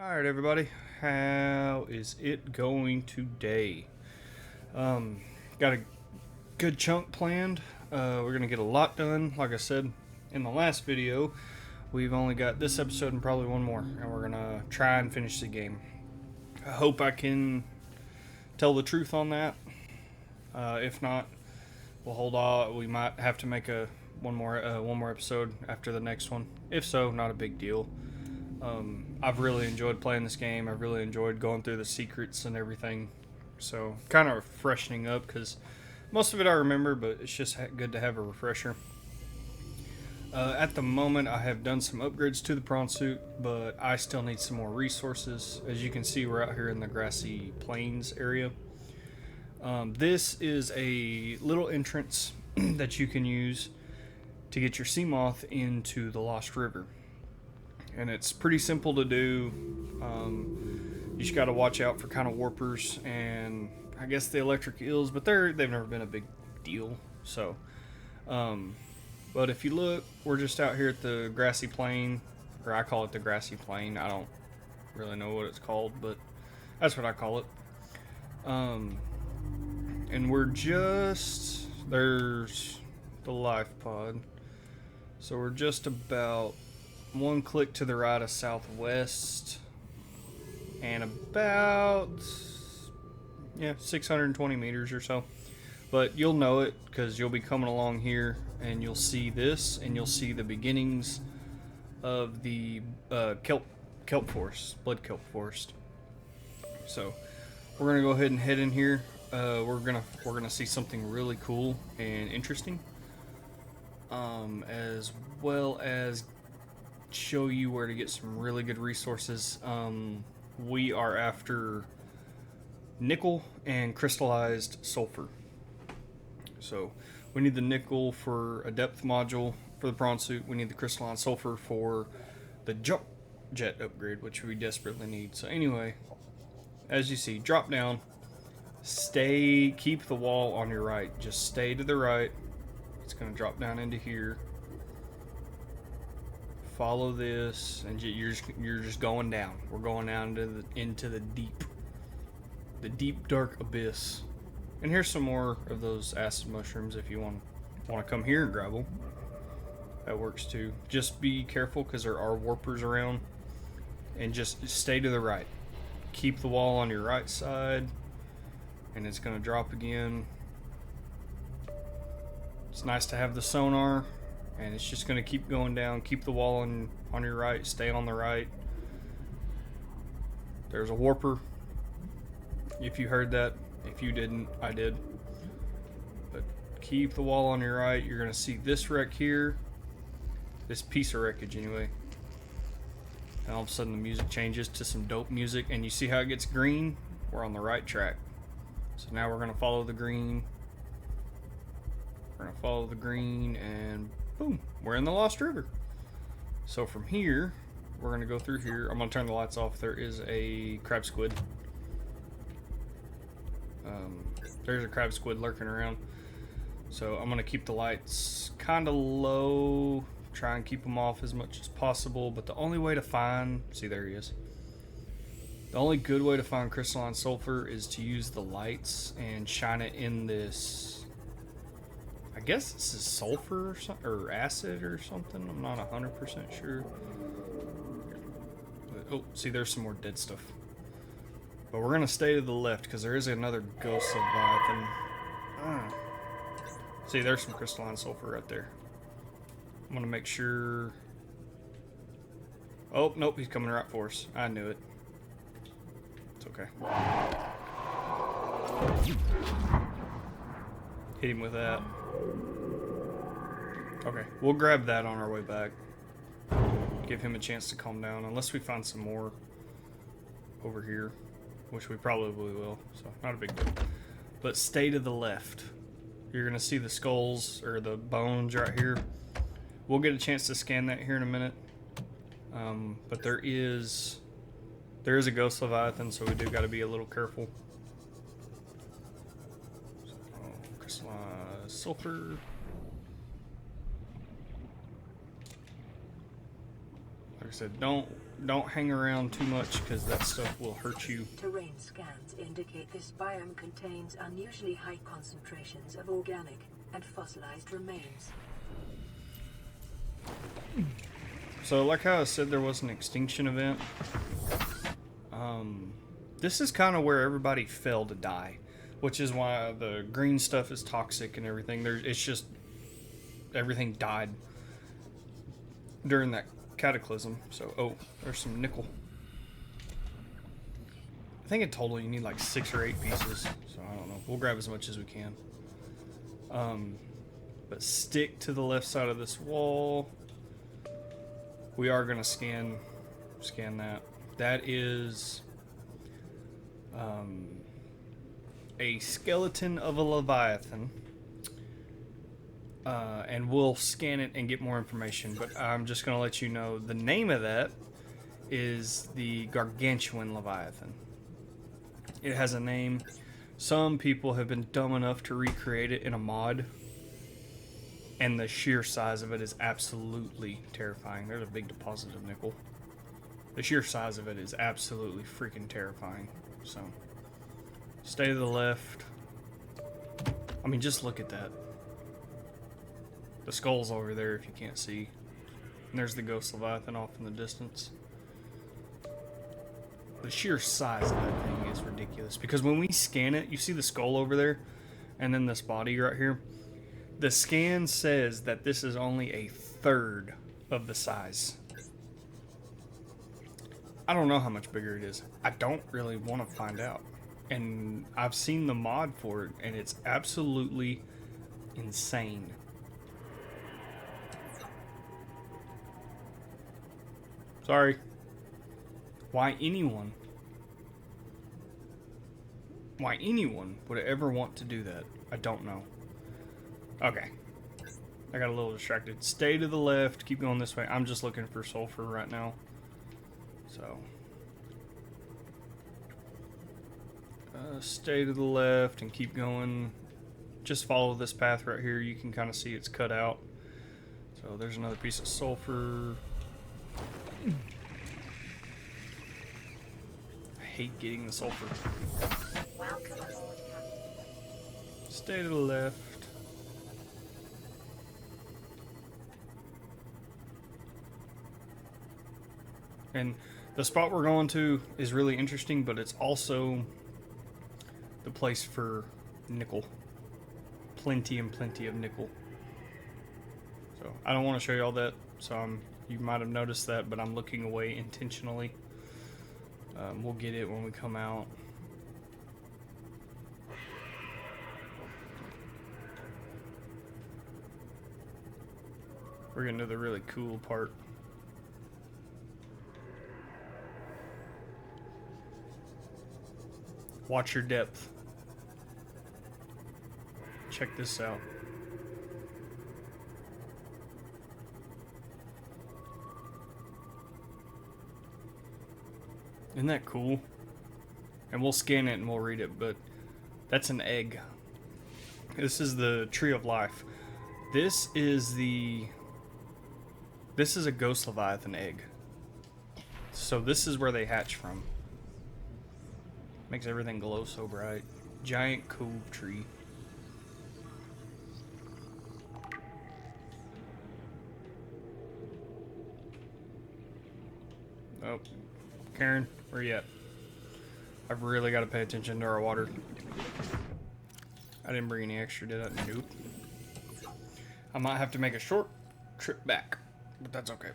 Alright everybody, how is it going today? Got a good chunk planned. We're going to get a lot done. Like I said in the last video, we've only got this episode and probably one more, and we're going to try and finish the game. I hope I can tell the truth on that. If not, we'll hold on. We might have to make one more episode after the next one. If so, not a big deal. I've really enjoyed playing this game. I've really enjoyed going through the secrets and everything. So, kind of freshening up because most of it I remember, but it's just good to have a refresher. At the moment, I have done some upgrades to the prawn suit, but I still need some more resources. As you can see, we're out here in the grassy plains area. This is a little entrance that you can use to get your sea moth into the Lost River. And it's pretty simple to do. You just got to watch out for kind of warpers and I guess the electric eels, but they've never been a big deal. So, but if you look, we're just out here at the grassy plain, or I call it the grassy plain. I don't really know what it's called, but that's what I call it. And there's the life pod. So we're just about one click to the right of southwest and about 620 meters or so, but you'll know it because you'll be coming along here and you'll see this and you'll see the beginnings of the kelp forest, blood kelp forest. So we're gonna go ahead and head in here. We're gonna see something really cool and interesting, as well as show you where to get some really good resources. We are after nickel and crystallized sulfur. So we need the nickel for a depth module for the prawn suit. We need the crystalline sulfur for the jump jet upgrade, which we desperately need. So anyway, as you see, drop down, keep the wall on your right. Just stay to the right. It's going to drop down into here. Follow this, and you're just going down. We're going down into the deep dark abyss. And here's some more of those acid mushrooms if you want to come here and grab them. That works too. Just be careful because there are warpers around, and just stay to the right. Keep the wall on your right side, and it's going to drop again. It's nice to have the sonar. And it's just going to keep going down. Keep the wall on your right. Stay on the right. There's a warper. If you heard that. If you didn't, I did. But keep the wall on your right. You're going to see this wreck here. This piece of wreckage anyway. And all of a sudden the music changes to some dope music. And you see how it gets green? We're on the right track. So now we're going to follow the green. We're going to follow the green and boom, we're in the Lost River. So from here, we're going to go through here. I'm going to turn the lights off. There is a crab squid. There's a crab squid lurking around. So I'm going to keep the lights kind of low. Try and keep them off as much as possible. But the only way to find... See, there he is. The only good way to find crystalline sulfur is to use the lights and shine it in this... I guess this is sulfur or something, or acid or something. I'm not 100% sure. But, oh, see, there's some more dead stuff. But we're gonna stay to the left because there is another ghost leviathan. See, there's some crystalline sulfur right there. I'm gonna make sure. Oh nope, he's coming right for us. I knew it. It's okay. Hit him with that. Okay, we'll grab that on our way back. Give him a chance to calm down, unless we find some more over here, which we probably will, so not a big deal. But stay to the left. You're gonna see the skulls, or the bones right here. We'll get a chance to scan that here in a minute. But there is a ghost leviathan, so we do gotta be a little careful. Crystallized sulfur. Like I I said, don't hang around too much because that stuff will hurt you. Terrain scans indicate this biome contains unusually high concentrations of organic and fossilized remains. So like how I said there was an extinction event, this is kind of where everybody fell to die, which is why the green stuff is toxic and everything. It's just everything died during that cataclysm. So, oh, there's some nickel. I think in total you need like 6 or 8 pieces, so I don't know. We'll grab as much as we can. But stick to the left side of this wall. We are going to scan that. That is a skeleton of a Leviathan. And we'll scan it and get more information. But I'm just going to let you know the name of that is the Gargantuan Leviathan. It has a name. Some people have been dumb enough to recreate it in a mod. And the sheer size of it is absolutely terrifying. There's a big deposit of nickel. The sheer size of it is absolutely freaking terrifying. So, stay to the left. I mean, just look at that. The skull's over there if you can't see. And there's the ghost Leviathan off in the distance. The sheer size of that thing is ridiculous. Because when we scan it, you see the skull over there? And then this body right here? The scan says that this is only a third of the size. I don't know how much bigger it is. I don't really want to find out. And I've seen the mod for it, and it's absolutely insane. Sorry. Why anyone would ever want to do that, I don't know. Okay. I got a little distracted. Stay to the left. Keep going this way. I'm just looking for sulfur right now. So. Stay to the left and keep going. Just follow this path right here. You can kind of see it's cut out. So there's another piece of sulfur. I hate getting the sulfur. Stay to the left. And the spot we're going to is really interesting, but it's also the place for nickel. Plenty and plenty of nickel. So I don't want to show you all that, so you might have noticed that, but I'm looking away intentionally. We'll get it when we come out. We're getting to the really cool part. Watch your depth. Check this out. Isn't that cool? And we'll scan it and we'll read it, but that's an egg. This is the tree of life. This is a ghost Leviathan egg. So this is where they hatch from. Makes everything glow so bright. Giant cove tree. Oh, Karen, where you at? I've really got to pay attention to our water. I didn't bring any extra, did I? Nope. I might have to make a short trip back, but that's okay.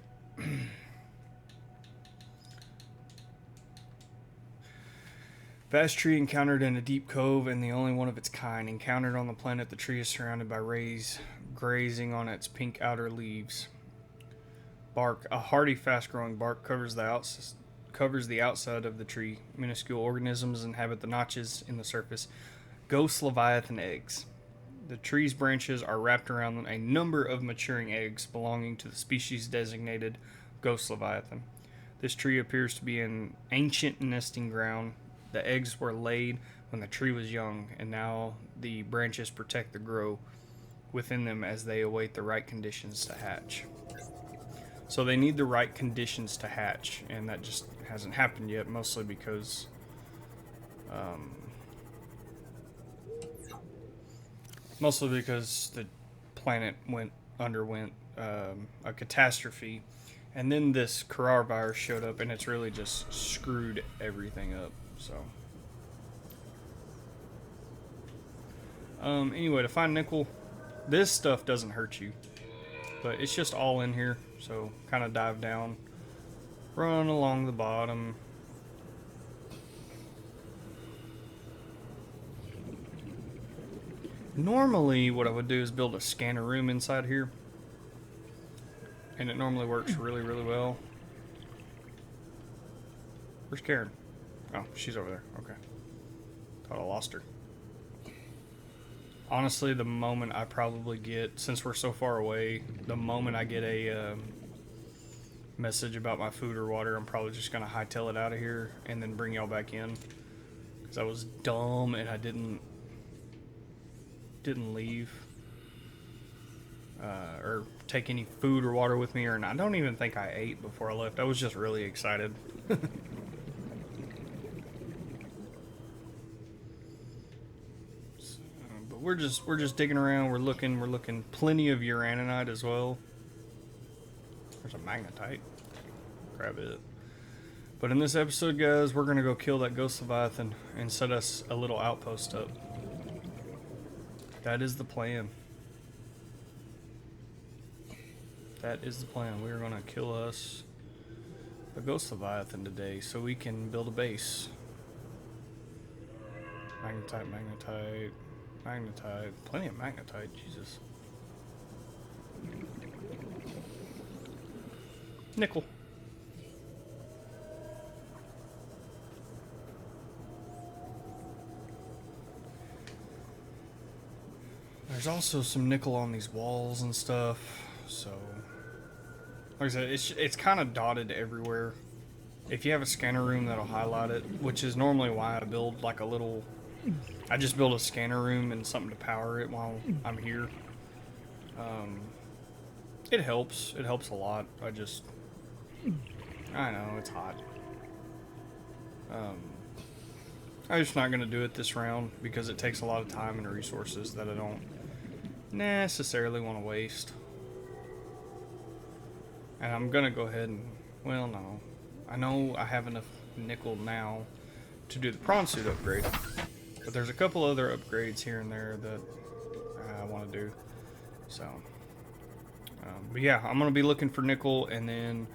Vast tree encountered in a deep cove and the only one of its kind. Encountered on the planet, the tree is surrounded by rays grazing on its pink outer leaves. Bark, a hardy, fast-growing bark covers the outside of the tree. Minuscule organisms inhabit the notches in the surface. Ghost Leviathan eggs. The tree's branches are wrapped around a number of maturing eggs belonging to the species designated Ghost Leviathan. This tree appears to be an ancient nesting ground. The eggs were laid when the tree was young, and now the branches protect the growth within them as they await the right conditions to hatch. So they need the right conditions to hatch, and that just hasn't happened yet, mostly because the planet underwent a catastrophe, and then this Karar virus showed up, and it's really just screwed everything up. So anyway, to find nickel, this stuff doesn't hurt you, but it's just all in here. So kind of dive down, run along the bottom. Normally what I would do is build a scanner room inside here, and it normally works really, really well. Where's Karen? Oh, she's over there. Okay. Thought I lost her. Honestly, the moment I probably get, since we're so far away, the moment I get a message about my food or water, I'm probably just going to hightail it out of here and then bring y'all back in. Because I was dumb and I didn't leave. Or take any food or water with me, or I don't even think I ate before I left. I was just really excited. But we're just digging around. We're looking plenty of uraninite as well. There's a magnetite. Grab it. But in this episode, guys, we're gonna go kill that ghost leviathan and set us a little outpost up. That is the plan. That is the plan. We're gonna kill us a ghost leviathan today so we can build a base. Magnetite, magnetite, magnetite. Plenty of magnetite, Jesus. Nickel. There's also some nickel on these walls and stuff, so like I said, it's kind of dotted everywhere. If you have a scanner room, that'll highlight it, which is normally why I build like a little... I just build a scanner room and something to power it while I'm here. It helps. It helps a lot. I know, it's hot. I'm just not going to do it this round because it takes a lot of time and resources that I don't necessarily want to waste. And I'm going to go ahead and... Well, no. I know I have enough nickel now to do the prawn suit upgrade. But there's a couple other upgrades here and there that I want to do. So... but yeah, I'm going to be looking for nickel, and then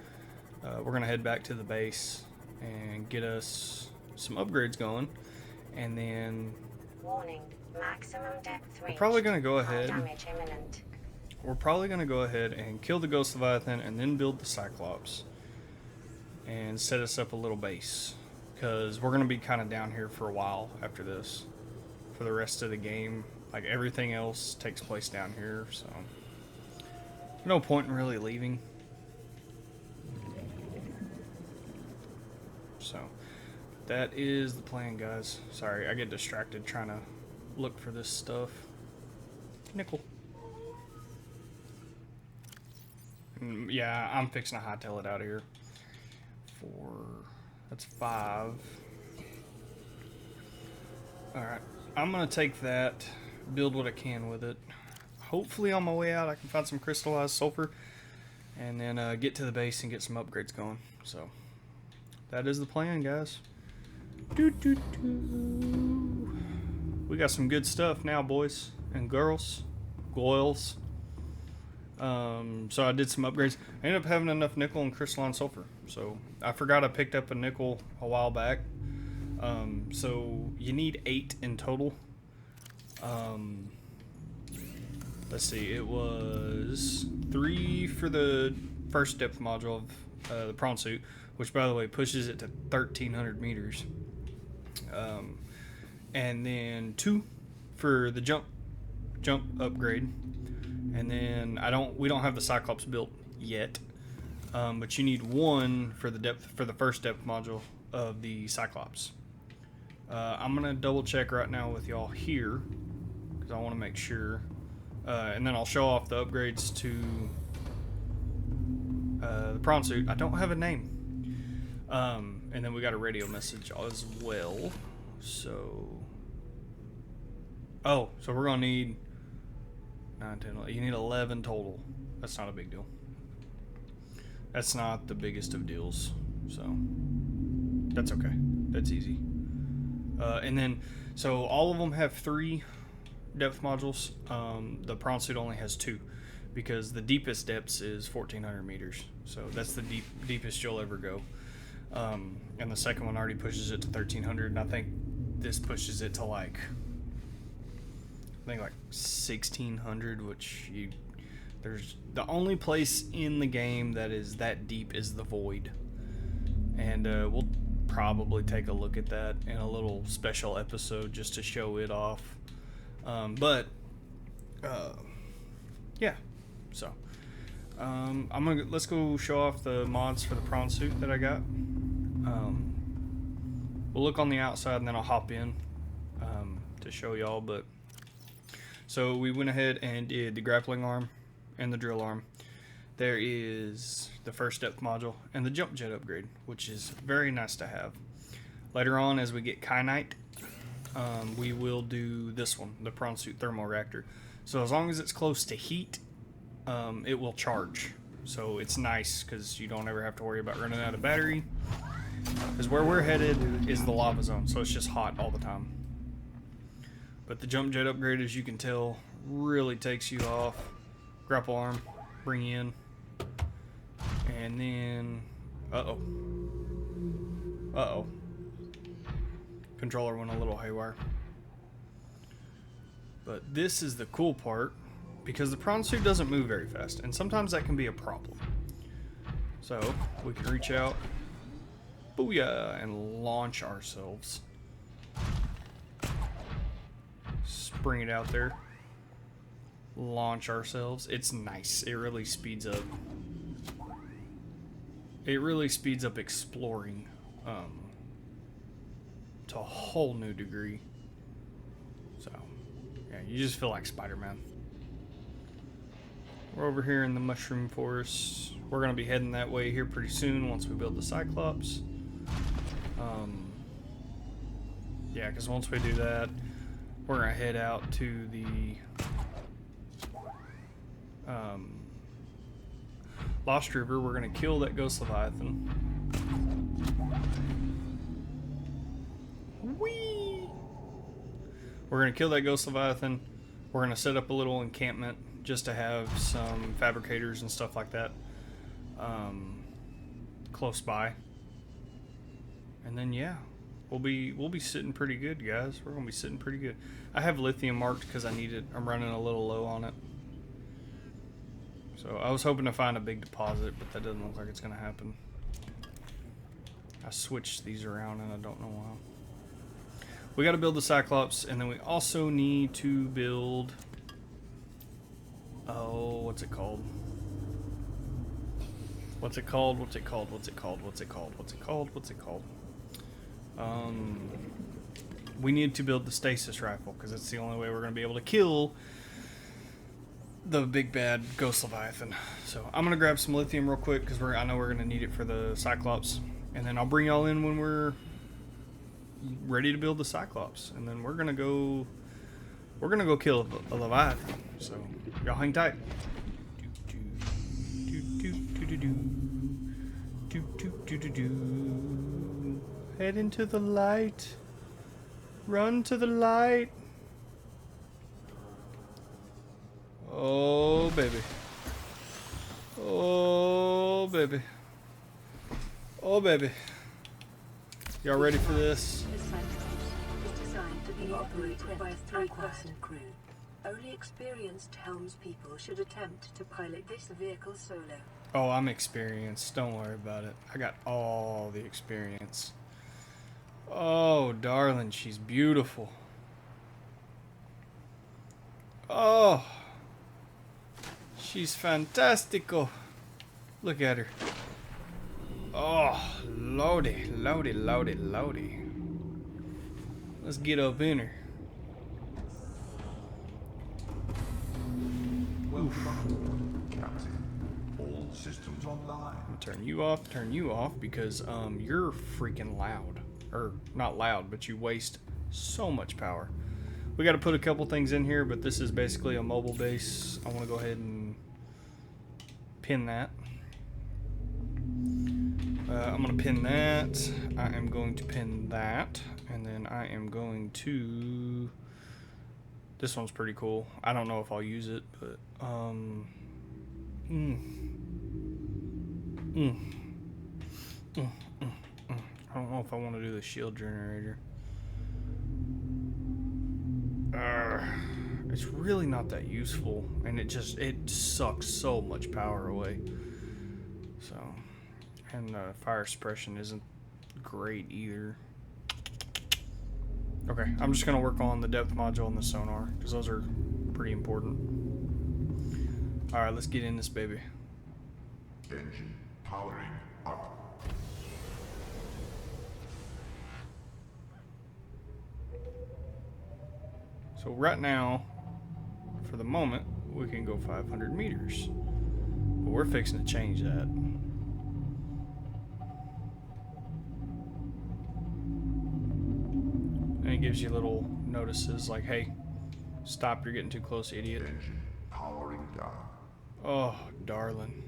we're going to head back to the base and get us some upgrades going. And then... Warning, maximum depth We're probably going to go ahead... Damage imminent. We're probably going to go ahead and kill the Ghost Leviathan and then build the Cyclops. And set us up a little base. Because we're going to be kind of down here for a while after this. For the rest of the game. Like, everything else takes place down here, so... No point in really leaving. So, that is the plan, guys. Sorry, I get distracted trying to look for this stuff. Nickel. Yeah, I'm fixing to hightail it out of here. That's 5. Alright, I'm going to take that, build what I can with it. Hopefully on my way out I can find some crystallized sulfur and then get to the base and get some upgrades going. So that is the plan, guys. We got some good stuff now, boys and girls. Goils. So I did some upgrades. I ended up having enough nickel and crystalline sulfur. So I forgot I picked up a nickel a while back. So you need 8 in total. Let's see, it was 3 for the first depth module of the prawn suit, which by the way pushes it to 1,300 meters. And then 2 for the jump upgrade. And then we don't have the Cyclops built yet, but you need 1 for the first depth module of the Cyclops. I'm gonna double check right now with y'all here because I want to make sure. And then I'll show off the upgrades to prawn suit. I don't have a name. And then we got a radio message as well. So, oh, so we're gonna need 9, 10, 11. You need 11 total. That's not a big deal. That's not the biggest of deals. So that's okay. That's easy. And then, so all of them have 3 depth modules. The prawn suit only has 2 because the deepest depths is 1,400 meters. So that's the deepest you'll ever go. And the second one already pushes it to 1,300, and I think this pushes it to like 1,600, which there's the only place in the game that is that deep is the void, and we'll probably take a look at that in a little special episode just to show it off. Yeah, so let's go show off the mods for the prawn suit that I got. We'll look on the outside and then I'll hop in to show y'all. But so we went ahead and did the grappling arm and the drill arm. There is the first depth module and the jump jet upgrade, which is very nice to have. Later on, as we get kyanite, we will do this one, the prawn suit thermal reactor. So as long as it's close to heat, it will charge. So it's nice because you don't ever have to worry about running out of battery. Because where we're headed is the lava zone, so it's just hot all the time. But the jump jet upgrade, as you can tell, really takes you off. Grapple arm, bring in, and then controller went a little haywire. But this is the cool part, because the prawn suit doesn't move very fast, and sometimes that can be a problem. So we can reach out, booyah, and launch ourselves. Spring it out there. Launch ourselves. It's nice. It really speeds up. It really speeds up exploring to a whole new degree. So, yeah, you just feel like Spider-Man. We're over here in the mushroom forest. We're going to be heading that way here pretty soon once we build the Cyclops. Yeah, because once we do that, we're going to head out to the Lost River. We're going to kill that Ghost Leviathan. Whee! We're going to kill that Ghost Leviathan. We're going to set up a little encampment just to have some fabricators and stuff like that close by. And then, yeah, we'll be sitting pretty good, guys. We're going to be sitting pretty good. I have lithium marked because I need it. I'm running a little low on it. So I was hoping to find a big deposit, but that doesn't look like it's going to happen. I switched these around and I don't know why. We got to build the Cyclops, and then we also need to build... Oh, what's it called? What's it called? What's it called? What's it called? What's it called? What's it called? What's it called? We need to build the stasis rifle, because it's the only way we're going to be able to kill the big bad Ghost Leviathan. So I'm going to grab some lithium real quick, because I know we're going to need it for the Cyclops. And then I'll bring y'all in when we're ready to build the Cyclops. And then we're going to go kill a Leviathan. So y'all hang tight. Head into the light. Run to the light. Oh, baby. Oh, baby. Oh, baby. Y'all ready for this? The Cyclops is designed to be operated by a 3-person crew. Only experienced helmspeople should attempt to pilot this vehicle solo. Oh, I'm experienced. Don't worry about it. I got all the experience. Oh, darling, she's beautiful. Oh, she's fantastico. Look at her. Oh, lordy, lordy, lordy, lordy. Let's get up in her. Welcome, Captain. All systems online. I'm gonna turn you off because you're freaking loud. Or not loud, but you waste so much power. We got to put a couple things in here, but this is basically a mobile base. I want to go ahead and pin that. I'm going to pin that. I am going to pin that. And then I am going to... This one's pretty cool. I don't know if I'll use it, but... I don't know if I want to do the shield generator. It's really not that useful, and it sucks so much power away. So, and fire suppression isn't great either. Okay, I'm just gonna work on the depth module and the sonar because those are pretty important. All right, let's get in this baby. Engine powering up. So right now, for the moment, we can go 500 meters. But we're fixing to change that. And it gives you little notices like, hey, stop, you're getting too close, idiot. Engine powering down. Oh, darling.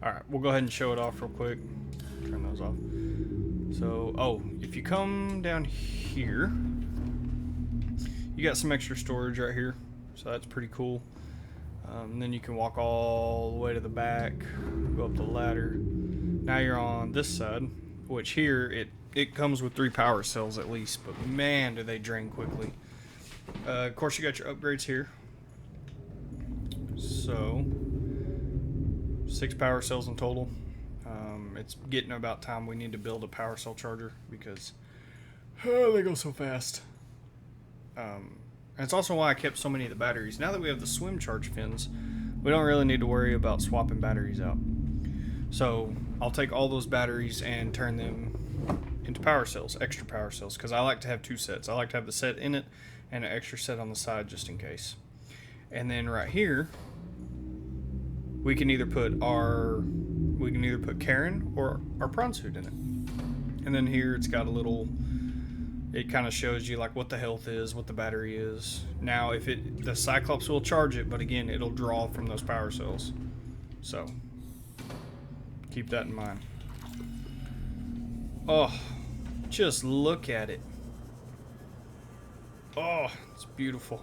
Alright, we'll go ahead and show it off real quick. Turn those off. So, oh, if you come down here, you got some extra storage right here, so that's pretty cool. Then you can walk all the way to the back, go up the ladder. Now you're on this side, which here it comes with 3 power cells at least, but man, do they drain quickly. Of course, you got your upgrades here. So 6 power cells in total. It's getting about time we need to build a power cell charger because they go so fast. And it's also why I kept so many of the batteries. Now that we have the swim charge fins, we don't really need to worry about swapping batteries out. So I'll take all those batteries and turn them into power cells, extra power cells, because I like to have 2 sets. I like to have the set in it and an extra set on the side just in case. And then right here, we can either put Karen or our prawn suit in it. And then here it's got a little, it kind of shows you like what the health is, what the battery is. Now if the Cyclops will charge it, but again, it'll draw from those power cells. So keep that in mind. Oh, just look at it. Oh, it's beautiful.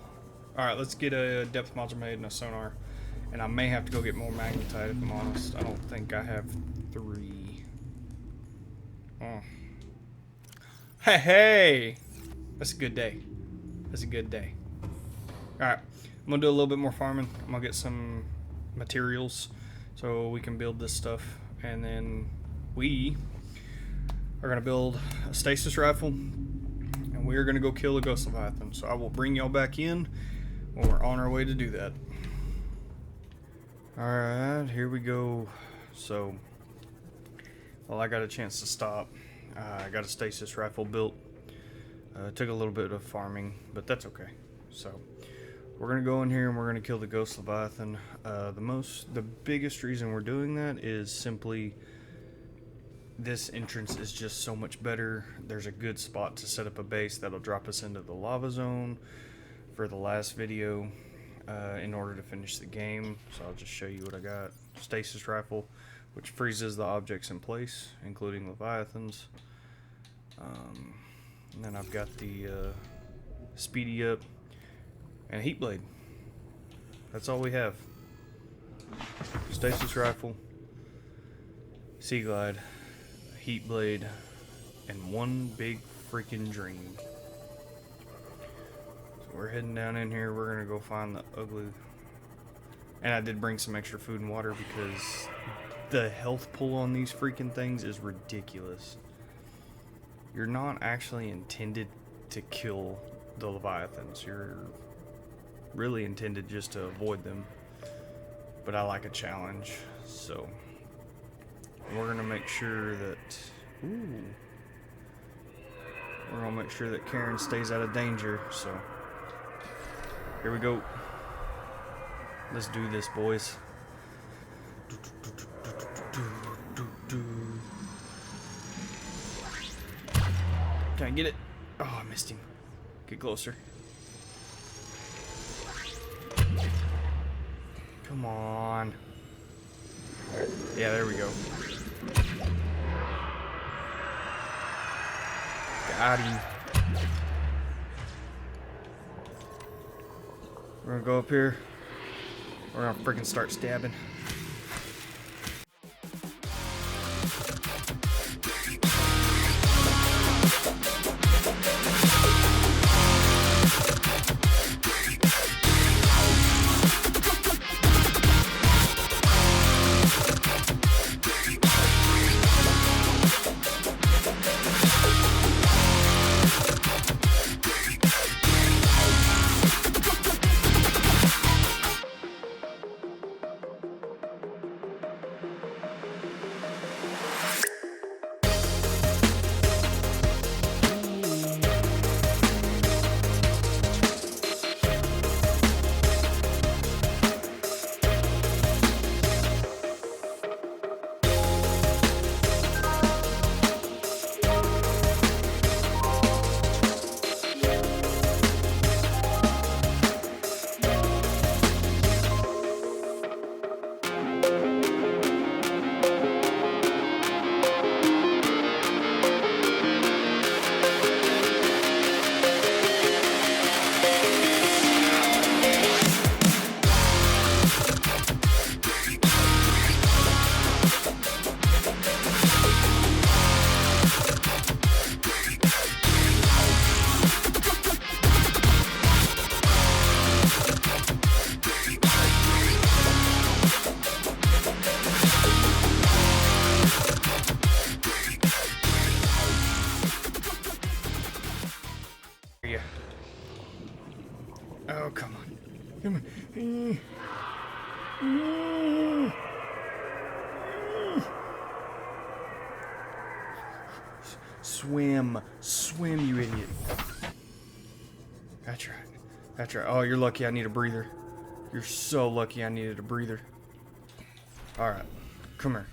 All right, let's get a depth module made and a sonar. And I may have to go get more magnetite if I'm honest. I don't think I have 3. Oh. Hey! That's a good day. That's a good day. Alright, I'm going to do a little bit more farming. I'm going to get some materials so we can build this stuff. And then we are going to build a stasis rifle. And we're going to go kill a ghost leviathan. So I will bring y'all back in when we're on our way to do that. Alright, here we go. So, well, I got a chance to stop. I got a stasis rifle built. Took a little bit of farming, but that's okay. So, we're going to go in here and we're going to kill the ghost leviathan. The biggest reason we're doing that is simply this entrance is just so much better. There's a good spot to set up a base that'll drop us into the lava zone for the last video. In order to finish the game, so I'll just show you what I got. Stasis rifle, which freezes the objects in place, including leviathans. And then I've got the speedy up and a heat blade. That's all we have. Stasis rifle, sea glide, a heat blade, and one big freaking dream. We're heading down in here. We're gonna go find the ugly. And I did bring some extra food and water because the health pull on these freaking things is ridiculous. You're not actually intended to kill the leviathans. You're really intended just to avoid them. But I like a challenge, so we're gonna make sure that. We're gonna make sure that Karen stays out of danger. So. Here we go. Let's do this, boys. Can I get it? Oh, I missed him. Get closer. Come on. Yeah, there we go. Got him. We're gonna go up here. We're gonna freaking start stabbing. Yeah. Oh, come on. Come on. Swim. Swim, you idiot. That's right. That's right. Oh, you're lucky I need a breather. You're so lucky I needed a breather. Alright. Come here.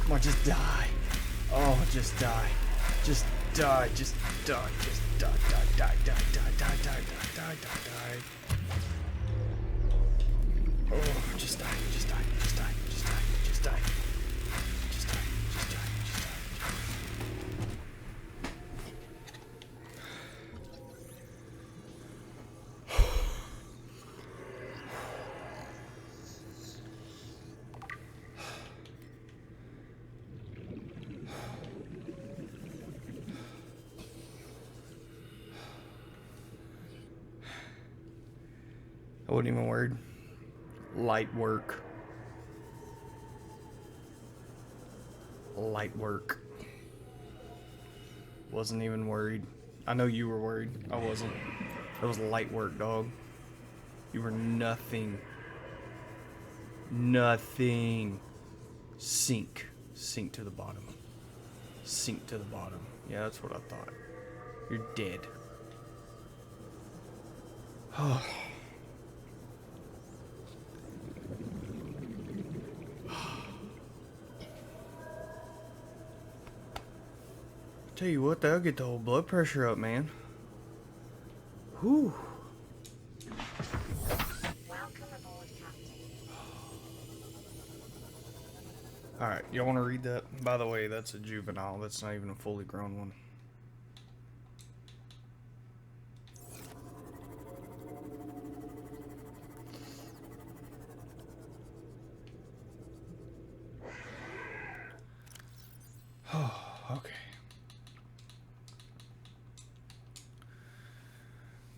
Come on, just die. Oh, just die. Just die. Just die. Just die. Die. Die. Die. Die. Die. Die. Die. Die. Die. Oh, just die. Just die. Just die. Just die. Just die. Just die. Just die. Just die. I wasn't even worried. Light work. Light work. Wasn't even worried. I know you were worried. I wasn't. It was light work, dog. You were nothing. Nothing. Sink. Sink to the bottom. Sink to the bottom. Yeah, that's what I thought. You're dead. Oh. Tell you what, that'll get the whole blood pressure up, man. Whew. Welcome aboard, Captain. Alright, y'all want to read that? By the way, that's a juvenile. That's not even a fully grown one.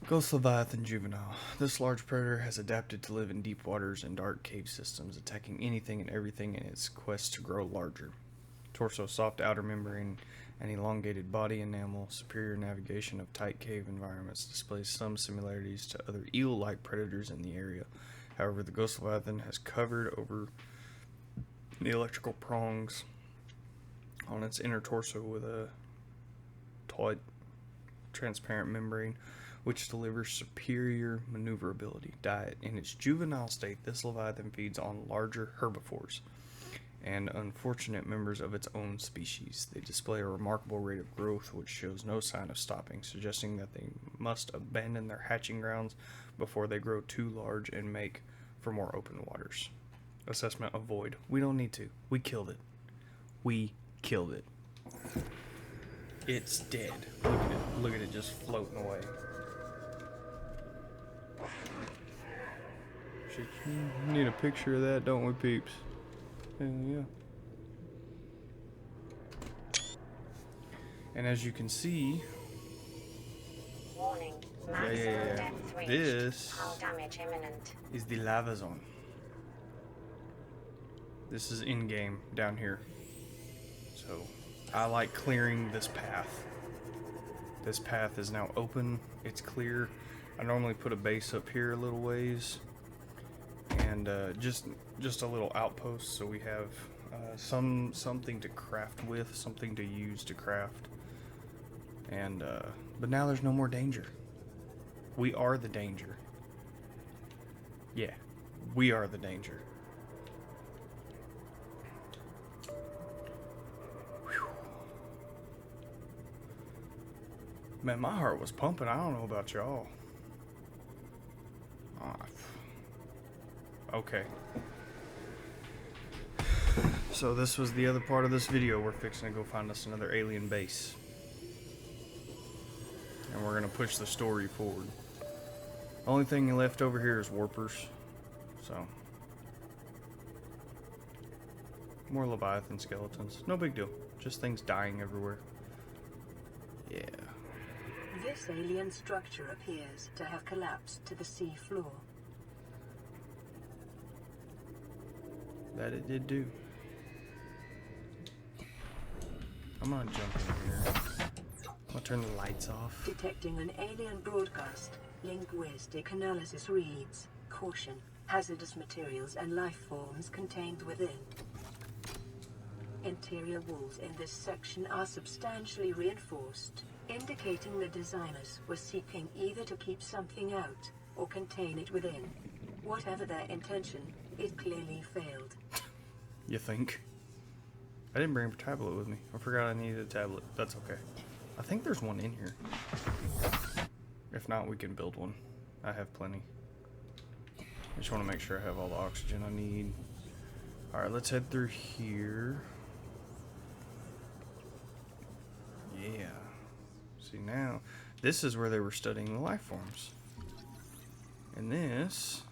Ghost Leviathan juvenile. This large predator has adapted to live in deep waters and dark cave systems, attacking anything and everything in its quest to grow larger. Torso, soft outer membrane, and elongated body enamel, superior navigation of tight cave environments displays some similarities to other eel-like predators in the area. However, the Ghost Leviathan has covered over the electrical prongs on its inner torso with a taut, transparent membrane, which delivers superior maneuverability. Diet. In its juvenile state, this leviathan feeds on larger herbivores and unfortunate members of its own species. They display a remarkable rate of growth, which shows no sign of stopping, suggesting that they must abandon their hatching grounds before they grow too large and make for more open waters. Assessment: avoid. We don't need to. We killed it. We killed it. It's dead. Look at it. Look at it just floating away. We need a picture of that, don't we, peeps? Hell yeah. And as you can see, Warning. Maximum depth reached. this Hull damage imminent. is the lava zone. This is in-game down here. So I like clearing this path. This path is now open. It's clear. I normally put a base up here a little ways, and just a little outpost, so we have something to craft with, something to use to craft. And but now there's no more danger. We are the danger. Yeah, we are the danger. Whew. Man, my heart was pumping. I don't know about y'all. Okay. So this was the other part of this video. We're fixing to go find us another alien base. And we're going to push the story forward. Only thing left over here is warpers. So. More Leviathan skeletons. No big deal. Just things dying everywhere. Yeah. This alien structure appears to have collapsed to the sea floor. That it did do. I'm gonna jump in here. I'll turn the lights off. Detecting an alien broadcast. Linguistic analysis reads, caution, hazardous materials and life forms contained within. Interior walls in this section are substantially reinforced, indicating the designers were seeking either to keep something out or contain it within. Whatever their intention, it clearly failed. You think? I didn't bring a tablet with me. I forgot I needed a tablet. That's okay. I think there's one in here. If not, we can build one. I have plenty. I just want to make sure I have all the oxygen I need. Alright, let's head through here. Yeah. See now, this is where they were studying the life forms. And this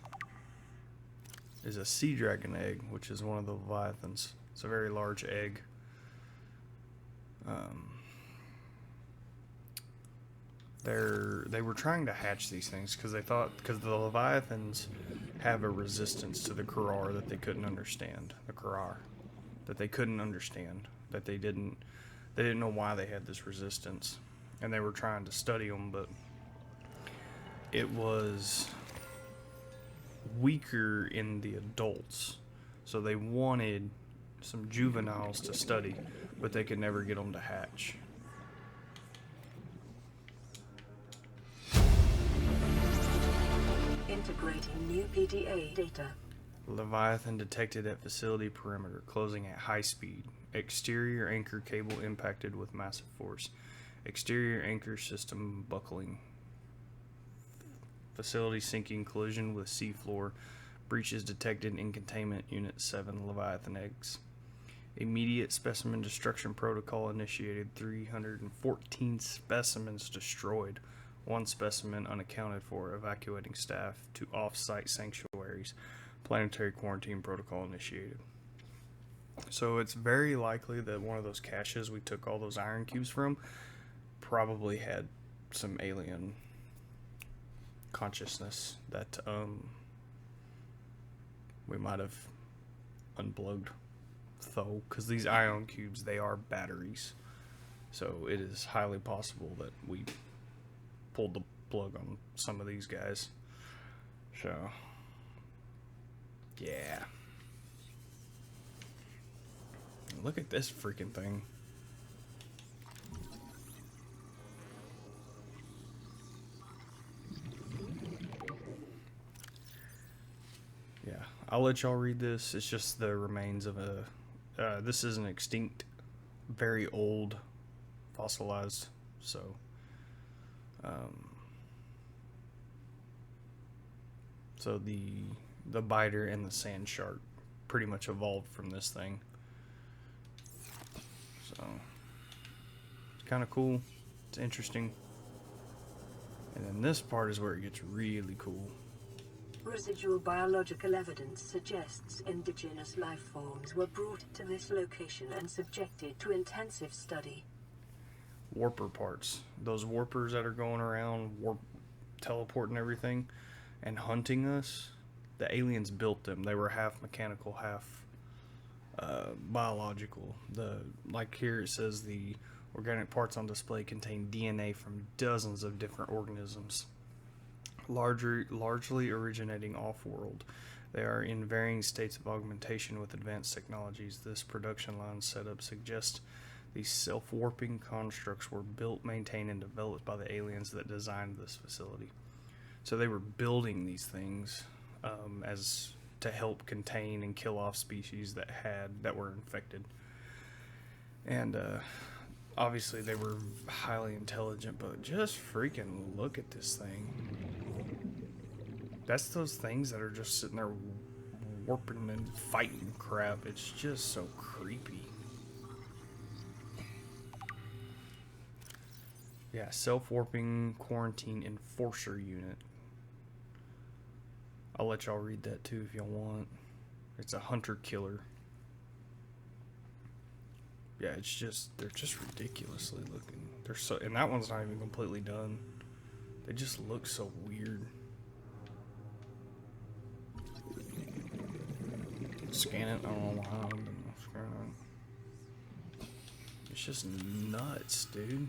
is a sea dragon egg, which is one of the leviathans. It's a very large egg. They were trying to hatch these things because they thought, because the leviathans have a resistance to the Kurar that they couldn't understand. The Kurar that they couldn't understand, that they didn't know why they had this resistance, and they were trying to study them, but it was weaker in the adults, so they wanted some juveniles to study, but they could never get them to hatch. Integrating new PDA data. Leviathan detected at facility perimeter, closing at high speed. Exterior anchor cable impacted with massive force. Exterior anchor system buckling. Facility sinking, collision with seafloor. Breaches detected in containment unit 7 Leviathan eggs. Immediate specimen destruction protocol initiated. 314 specimens destroyed. 1 specimen unaccounted for. Evacuating staff to off-site sanctuaries. Planetary quarantine protocol initiated. So it's very likely that one of those caches we took all those iron cubes from probably had some alien consciousness that we might have unplugged, though, because these ion cubes, they are batteries, so it is highly possible that we pulled the plug on some of these guys. So yeah, look at this freaking thing. Yeah, I'll let y'all read this. It's just the remains of a this is an extinct, very old, fossilized, so so the biter and the sand shark pretty much evolved from this thing. So it's kind of cool. It's interesting. And then this part is where it gets really cool. Residual biological evidence suggests indigenous life forms were brought to this location and subjected to intensive study. Warper parts. Those warpers that are going around, teleporting everything and hunting us, the aliens built them. They were half mechanical, half biological. Like here it says the organic parts on display contain DNA from dozens of different organisms, largely originating off-world. They are in varying states of augmentation with advanced technologies. This production line setup suggests these self-warping constructs were built, maintained, and developed by the aliens that designed this facility. So they were building these things as to help contain and kill off species that were infected. And obviously they were highly intelligent, but just freaking look at this thing. That's those things that are just sitting there warping and fighting crap. It's just so creepy. Yeah, self-warping quarantine enforcer unit. I'll let y'all read that too if y'all want. It's a hunter killer. Yeah, they're just ridiculously looking. And that one's not even completely done. They just look so weird. Scan it. I don't know how I'm gonna scan it. It's just nuts, dude.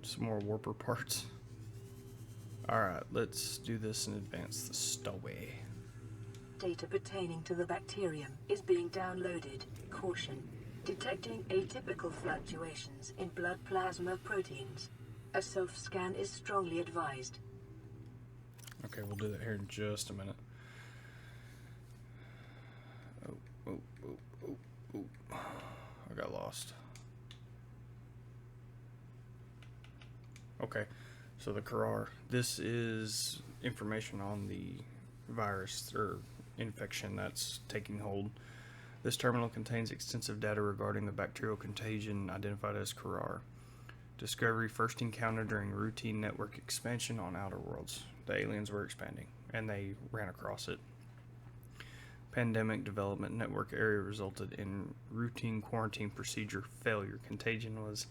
Some more warper parts. Alright, let's do this and advance the story. Data pertaining to the bacterium is being downloaded. Caution. Detecting atypical fluctuations in blood plasma proteins. A self-scan is strongly advised. Okay, we'll do that here in just a minute. Oh. I got lost. Okay, so the Karar. This is information on the virus or infection that's taking hold. This terminal contains extensive data regarding the bacterial contagion identified as Karar. Discovery first encountered during routine network expansion on Outer Worlds. The aliens were expanding, and they ran across it. Pandemic development network area resulted in routine quarantine procedure failure. Contagion was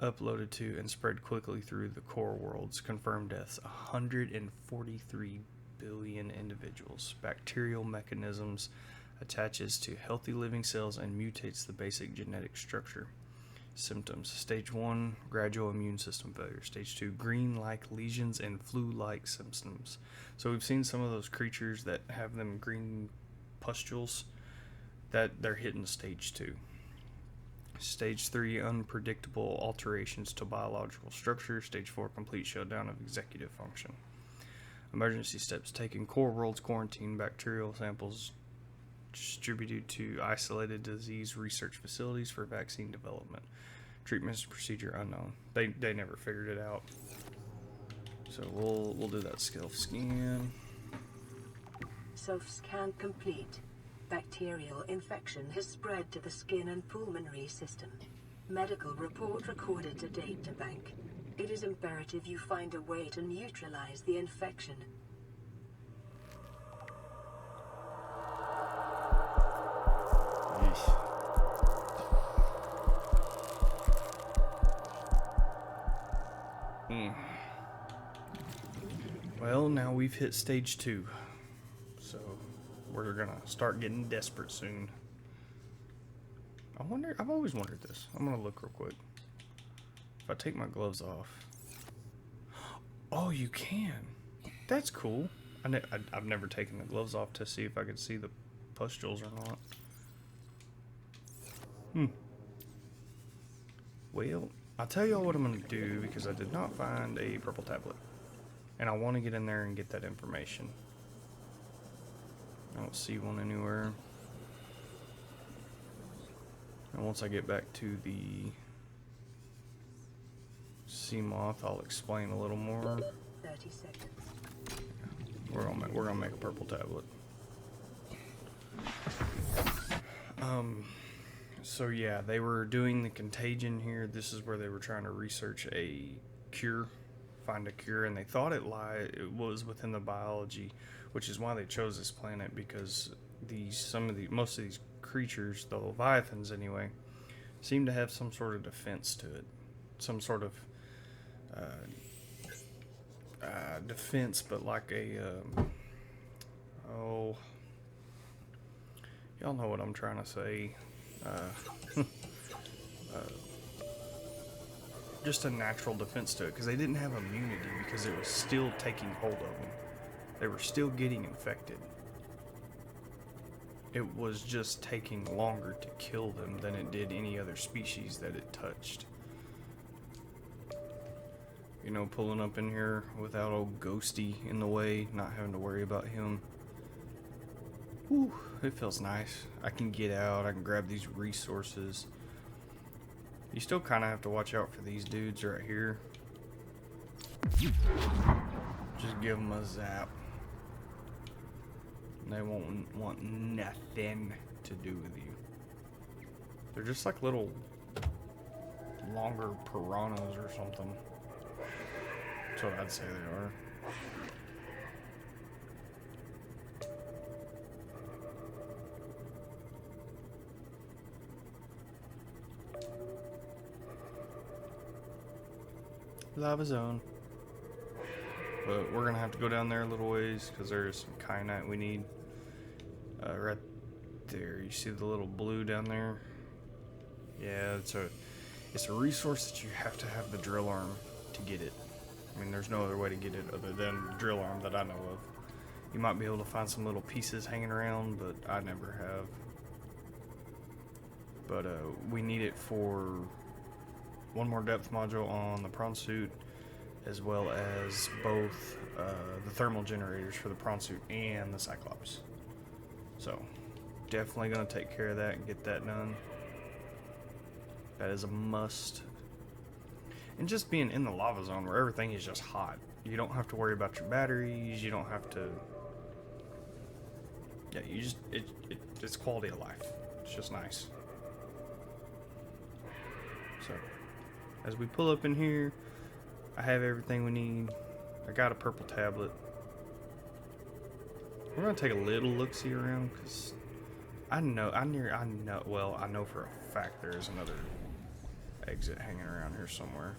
uploaded to and spread quickly through the core worlds. Confirmed deaths 143 billion individuals. Bacterial mechanisms attaches to healthy living cells and mutates the basic genetic structure. Symptoms: Stage 1, gradual immune system failure. Stage 2, green-like lesions and flu-like symptoms. So we've seen some of those creatures that have them green pustules, that they're hitting Stage 2. Stage 3, unpredictable alterations to biological structure. Stage 4, complete shutdown of executive function. Emergency steps taken: core worlds quarantine, bacterial samples distributed to isolated disease research facilities for vaccine development. Treatment procedure unknown. They never figured it out. So we'll do that self-scan. Self-scan complete. Bacterial infection has spread to the skin and pulmonary system. Medical report recorded to databank. It is imperative you find a way to neutralize the infection. Yeesh. Well, now we've hit stage 2. So, we're gonna start getting desperate soon. I wonder, I've always wondered this. I'm gonna look real quick. If I take my gloves off. Oh, you can. That's cool. I've never taken the gloves off to see if I could see the pustules or not. Well, I'll tell y'all what I'm going to do because I did not find a purple tablet. And I want to get in there and get that information. I don't see one anywhere. And once I get back to the Seamoth, I'll explain a little more. 30 seconds. We're gonna make a purple tablet. So yeah, they were doing the contagion here. This is where they were trying to research a cure, find a cure, and they thought it was within the biology, which is why they chose this planet, because most of these creatures, the Leviathans anyway, seem to have some sort of defense to it, some sort of defense, but like a y'all know what I'm trying to say. Just a natural defense to it, because they didn't have immunity, because it was still taking hold of them. They were still getting infected. It was just taking longer to kill them than it did any other species that it touched. You know, pulling up in here without old Ghosty in the way, not having to worry about him. Whew, it feels nice. I can get out, I can grab these resources. You still kind of have to watch out for these dudes right here. Just give them a zap. They won't want nothing to do with you. They're just like little longer piranhas or something. That's what I'd say they are. Lava zone. But we're gonna have to go down there a little ways because there's some kyanite we need. Right there, you see the little blue down there? Yeah, it's a resource that you have to have the drill arm to get it. I mean, there's no other way to get it other than the drill arm that I know of. You might be able to find some little pieces hanging around, but I never have. But we need it for one more depth module on the prawn suit, as well as both the thermal generators for the prawn suit and the Cyclops. So, definitely going to take care of that and get that done. That is a must. And just being in the lava zone where everything is just hot. You don't have to worry about your batteries. You don't have to... Yeah, you just... It's quality of life. It's just nice. So, as we pull up in here, I have everything we need. I got a purple tablet. We're gonna take a little look-see around, because I know for a fact there is another exit hanging around here somewhere.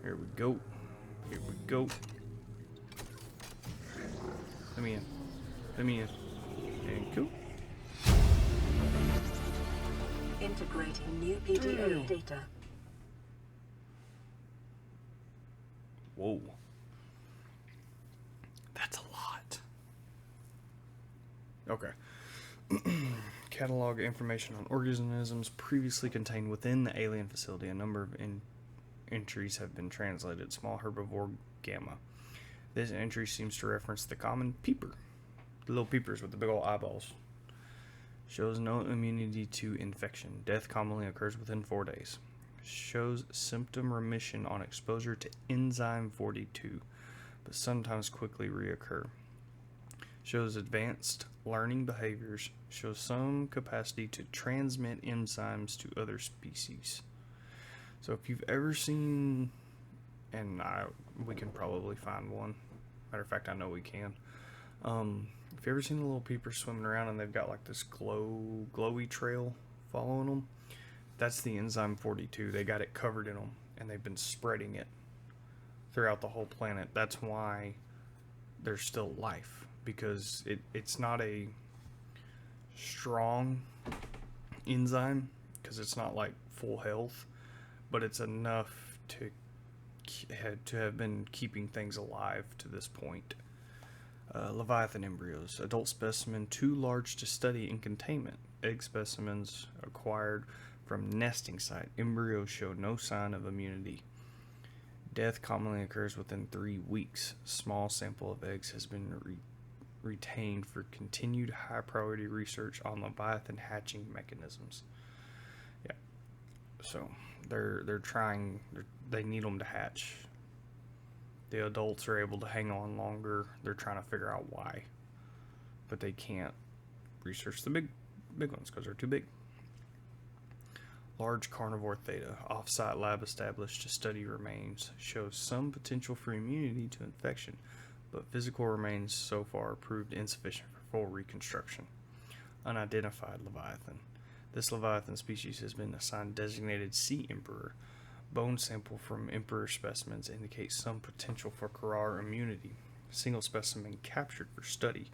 Here we go. Here we go. Let me in. Let me in. And go. Integrating new PDA data. Whoa. That's a lot. Okay. Catalog information on organisms previously contained within the alien facility. A number of entries have been translated. Small herbivore gamma. This entry seems to reference the common peeper. The little peepers with the big old eyeballs. Shows no immunity to infection. Death commonly occurs within 4 days. Shows symptom remission on exposure to enzyme 42, but sometimes quickly reoccur. Shows advanced learning behaviors. Shows some capacity to transmit enzymes to other species. So if you've ever seen, and we can probably find one. Matter of fact, I know we can. If you ever seen the little peepers swimming around and they've got like this glowy trail following them, that's the enzyme 42. They got it covered in them. and they've been spreading it throughout the whole planet. That's why there's still life, because it's not a strong enzyme, because it's not like full health, but it's enough to have been keeping things alive to this point. Leviathan embryos. Adult specimen too large to study in containment. Egg specimens acquired from nesting site. Embryos show no sign of immunity. Death commonly occurs within 3 weeks. Small sample of eggs has been retained for continued high priority research on Leviathan hatching mechanisms. Yeah. So they're trying. They need them to hatch. The adults are able to hang on longer. They're trying to figure out why, but they can't research the big ones because they're too big. Large carnivore theta, off-site lab established to study remains, shows some potential for immunity to infection, but physical remains so far proved insufficient for full reconstruction. Unidentified Leviathan. This Leviathan species has been assigned designated sea emperor. Bone sample from emperor specimens indicates some potential for Karar immunity. Single specimen captured for study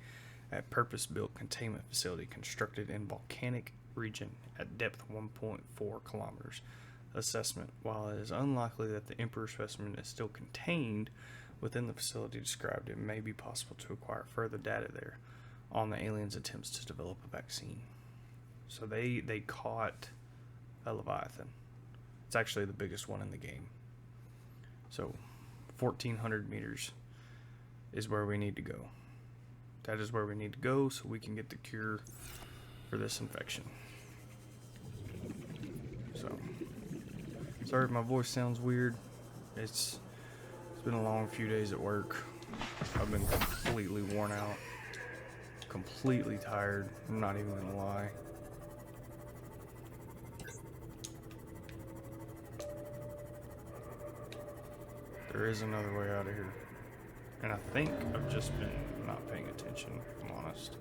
at purpose-built containment facility constructed in volcanic region at depth 1.4 kilometers. Assessment. While it is unlikely that the emperor specimen is still contained within the facility described, it may be possible to acquire further data there on the aliens' attempts to develop a vaccine. So they caught a Leviathan. It's actually the biggest one in the game. So 1,400 meters is where we need to go. That is where we need to go so we can get the cure for this infection. So, sorry if my voice sounds weird. It's been a long few days at work. I've been completely worn out. Completely tired. I'm not even gonna lie. There is another way out of here. And I think I've just been not paying attention, if I'm honest.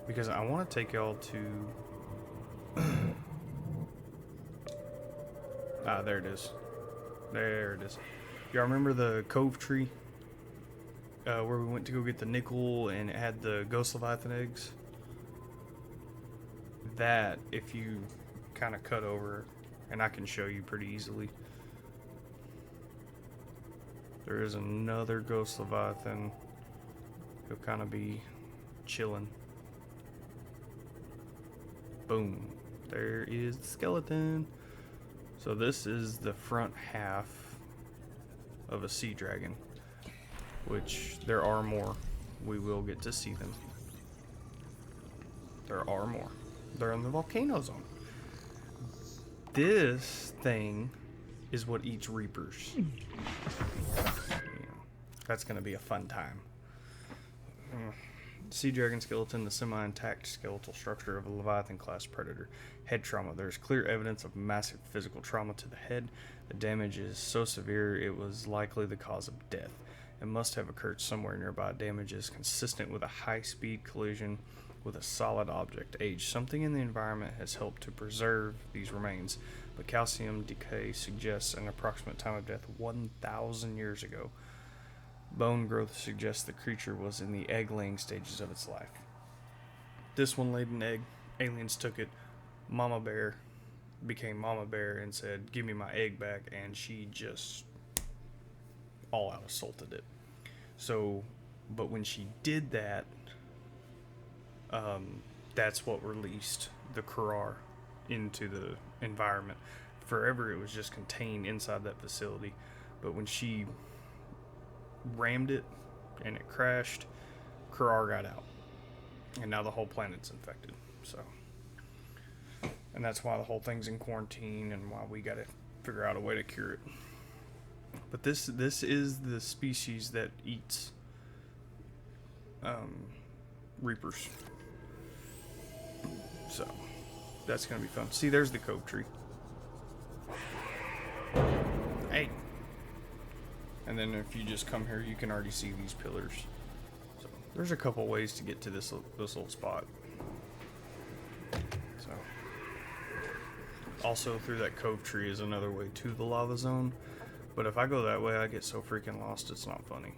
Because I want to take y'all to... there it is. There it is. Y'all remember the cove tree? Where we went to go get the nickel and it had the ghost Leviathan eggs? That, if you kind of cut over... And I can show you pretty easily. There is another ghost Leviathan. He'll kind of be chilling. Boom. There is the skeleton. So this is the front half of a sea dragon. Which there are more. We will get to see them. There are more. They're in the volcano zone. This thing is what eats reapers. You know, that's going to be a fun time. Sea dragon skeleton, the semi-intact skeletal structure of a Leviathan class predator. Head trauma. There's clear evidence of massive physical trauma to the head. The damage is so severe it was likely the cause of death. It must have occurred somewhere nearby. Damage is consistent with a high-speed collision with a solid object. Age. Something in the environment has helped to preserve these remains, but calcium decay suggests an approximate time of death 1,000 years ago. Bone growth suggests the creature was in the egg-laying stages of its life. This one laid an egg. Aliens took it. Mama Bear became Mama Bear and said, "Give me my egg back," and she just all out assaulted it. So, but when she did that, that's what released the Karar into the environment. Forever it was just contained inside that facility, but when she rammed it and it crashed, Karar got out, and now the whole planet's infected. So, and that's why the whole thing's in quarantine and why we gotta figure out a way to cure it. But this is the species that eats reapers. So, that's going to be fun. See, there's the cove tree. Hey! And then if you just come here, you can already see these pillars. So, there's a couple ways to get to this little spot. So, also through that cove tree is another way to the lava zone. But if I go that way, I get so freaking lost, it's not funny.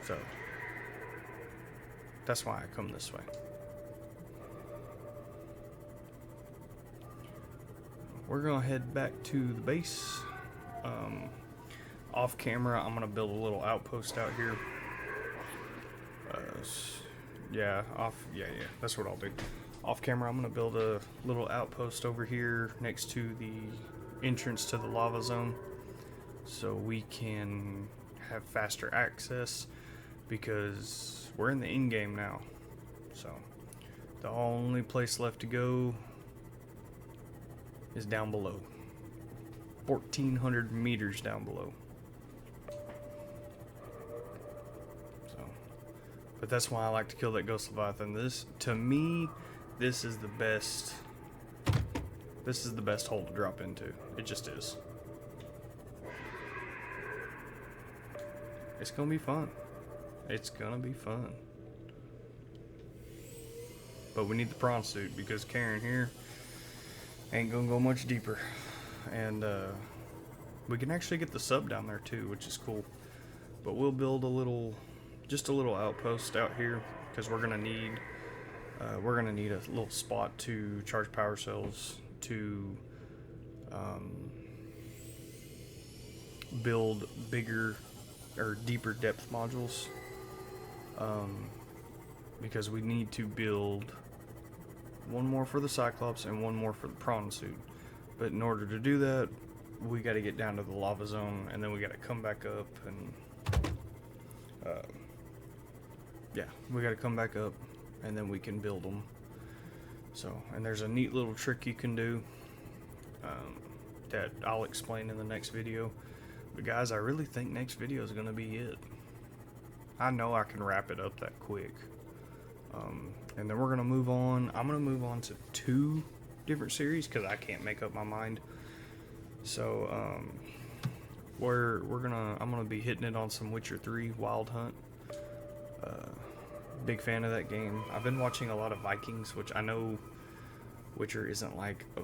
So, that's why I come this way. We're gonna head back to the base. Off camera, I'm gonna build a little outpost out here. Yeah, that's what I'll do. Off camera, I'm gonna build a little outpost over here next to the entrance to the lava zone, so we can have faster access, because we're in the end game now. So the only place left to go is down below, 1,400 meters down below. So, but that's why I like to kill that ghost leviathan. This, to me, this is the best. This is the best hole to drop into. It just is. It's gonna be fun. It's gonna be fun. But we need the prawn suit, because Karen here ain't gonna go much deeper. And we can actually get the sub down there too, which is cool. But we'll build a little, just a little outpost out here, because we're gonna need a little spot to charge power cells, to build bigger or deeper depth modules, because we need to build one more for the Cyclops and one more for the prawn suit. But in order to do that, we got to get down to the lava zone, and then we got to come back up, and yeah, we got to come back up, and then we can build them. So, and there's a neat little trick you can do that I'll explain in the next video. But guys, I really think next video is going to be it. I know I can wrap it up that quick. And then we're going to move on. I'm going to move on to 2 different series, because I can't make up my mind. So, I'm going to be hitting it on some Witcher 3 Wild Hunt. Big fan of that game. I've been watching a lot of Vikings, which I know Witcher isn't like a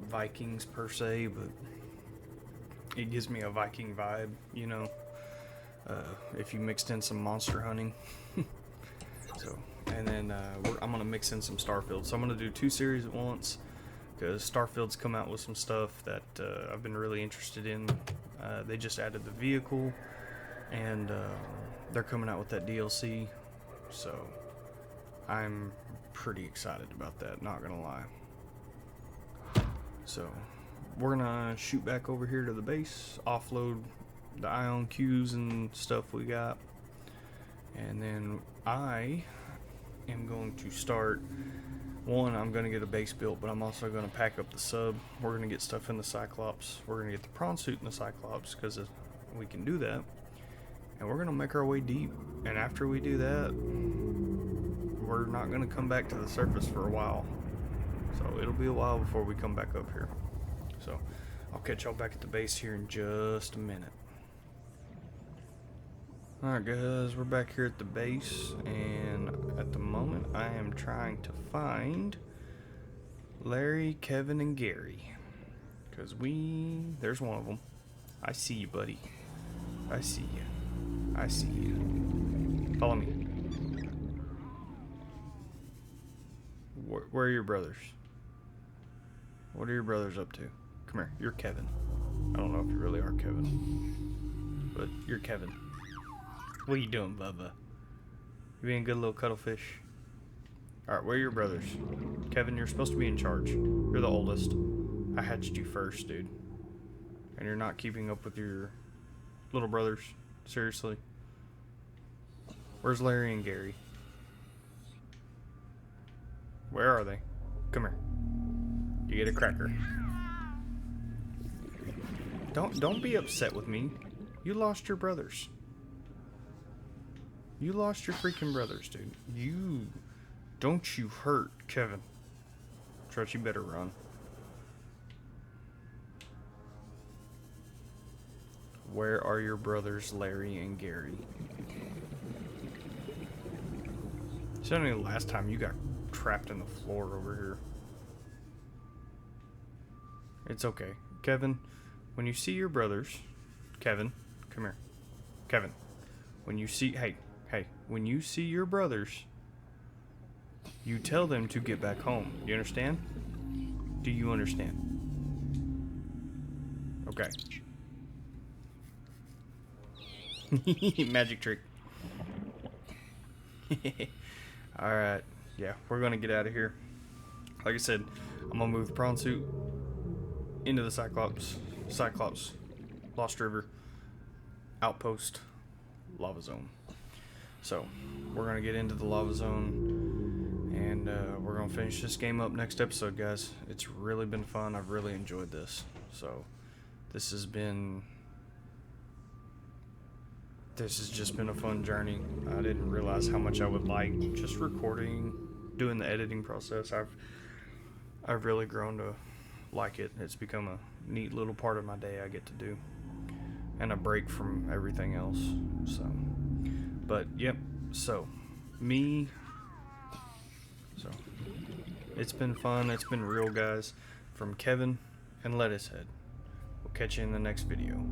Vikings per se, but it gives me a Viking vibe, you know, if you mixed in some monster hunting. So, and then I'm going to mix in some Starfield. So I'm going to do 2 series at once, because Starfield's come out with some stuff that I've been really interested in. They just added the vehicle, and they're coming out with that DLC. So I'm pretty excited about that, not gonna lie. So we're gonna shoot back over here to the base, offload the ion Qs and stuff we got, and then I am going to start. I'm going to get a base built, but I'm also going to pack up the sub. We're going to get stuff in the Cyclops. We're going to get the prawn suit in the Cyclops, because we can do that. And we're going to make our way deep. And after we do that, we're not going to come back to the surface for a while. So it'll be a while before we come back up here. So I'll catch y'all back at the base here in just a minute. Alright guys, we're back here at the base, and at the moment I am trying to find Larry, Kevin, and Gary. Because there's one of them. I see you, buddy. I see you. I see you. Follow me. Where are your brothers? What are your brothers up to? Come here, you're Kevin. I don't know if you really are Kevin, but you're Kevin. What are you doing, Bubba? You being a good little cuddlefish? Alright, where are your brothers? Kevin, you're supposed to be in charge. You're the oldest. I hatched you first, dude. And you're not keeping up with your little brothers? Seriously? Where's Larry and Gary? Where are they? Come here. You get a cracker. Don't be upset with me. You lost your brothers. You lost your freaking brothers, dude. Don't you hurt Kevin. Trust you better run. Where are your brothers, Larry and Gary? It's only the last time you got trapped in the floor over here. It's okay. Kevin, when you see your brothers... Kevin, come here. Kevin, when you see... Hey, when you see your brothers, you tell them to get back home. You understand? Do you understand? Okay. Magic trick. Alright. Yeah, we're going to get out of here. Like I said, I'm going to move the prawn suit into the Cyclops, Lost River, Outpost, Lava Zone. So, we're going to get into the Lava Zone, and we're going to finish this game up next episode, guys. It's really been fun. I've really enjoyed this. So, this has just been a fun journey. I didn't realize how much I would like just recording, doing the editing process. I've really grown to like it. It's become a neat little part of my day I get to do, and a break from everything else. So, but yep. So, it's been fun. It's been real, guys. From Kevin and Lettucehead. We'll catch you in the next video.